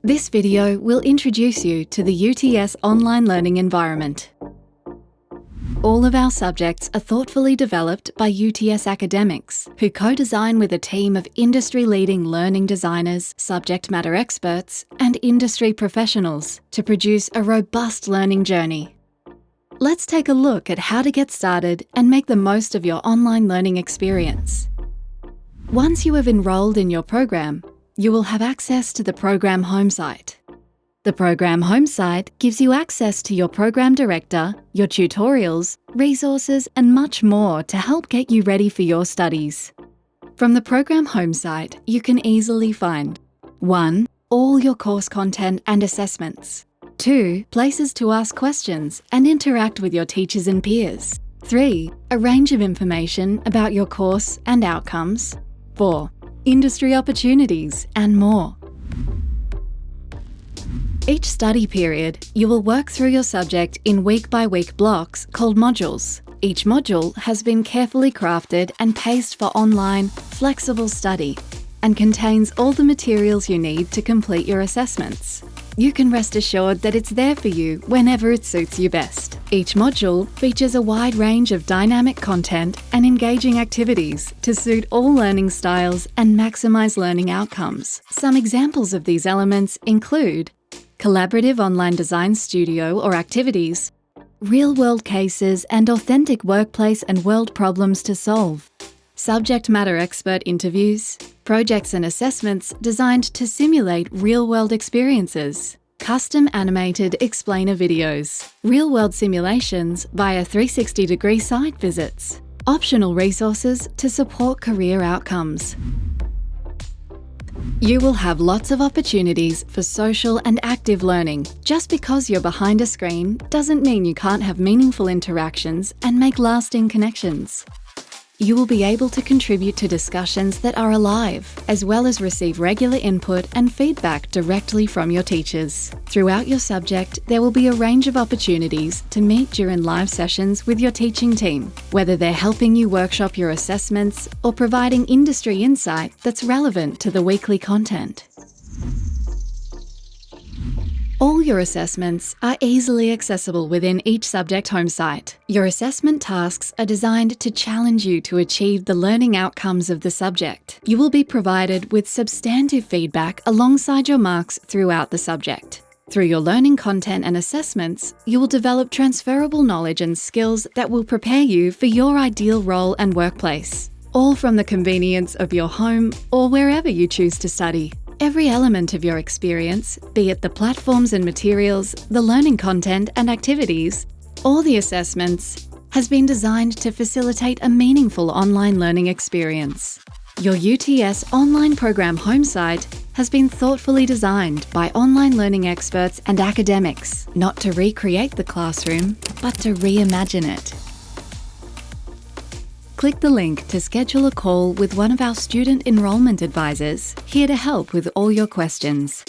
This video will introduce you to the UTS online learning environment. All of our subjects are thoughtfully developed by UTS academics, who co-design with a team of industry-leading learning designers, subject matter experts, and industry professionals to produce a robust learning journey. Let's take a look at how to get started and make the most of your online learning experience. Once you have enrolled in your program, you will have access to the program home site. The program home site gives you access to your program director, your tutorials, resources, and much more to help get you ready for your studies. From the program home site, you can easily find 1. All your course content and assessments. 2. Places to ask questions and interact with your teachers and peers. 3. A range of information about your course and outcomes. 4. Industry opportunities and more. Each study period, you will work through your subject in week-by-week blocks called modules. Each module has been carefully crafted and paced for online, flexible study and contains all the materials you need to complete your assessments. You can rest assured that it's there for you whenever it suits you best. Each module features a wide range of dynamic content and engaging activities to suit all learning styles and maximize learning outcomes. Some examples of these elements include collaborative online design studio or activities, real-world cases and authentic workplace and world problems to solve, subject matter expert interviews, projects and assessments designed to simulate real-world experiences, custom animated explainer videos, real-world simulations via 360-degree site visits, optional resources to support career outcomes. You will have lots of opportunities for social and active learning. Just because you're behind a screen doesn't mean you can't have meaningful interactions and make lasting connections. You will be able to contribute to discussions that are alive, as well as receive regular input and feedback directly from your teachers. Throughout your subject, there will be a range of opportunities to meet during live sessions with your teaching team, whether they're helping you workshop your assessments or providing industry insight that's relevant to the weekly content. All your assessments are easily accessible within each subject home site. Your assessment tasks are designed to challenge you to achieve the learning outcomes of the subject. You will be provided with substantive feedback alongside your marks throughout the subject. Through your learning content and assessments, you will develop transferable knowledge and skills that will prepare you for your ideal role and workplace, all from the convenience of your home or wherever you choose to study. Every element of your experience, be it the platforms and materials, the learning content and activities, or the assessments, has been designed to facilitate a meaningful online learning experience. Your UTS online program home site has been thoughtfully designed by online learning experts and academics, not to recreate the classroom, but to reimagine it. Click the link to schedule a call with one of our student enrollment advisors, here to help with all your questions.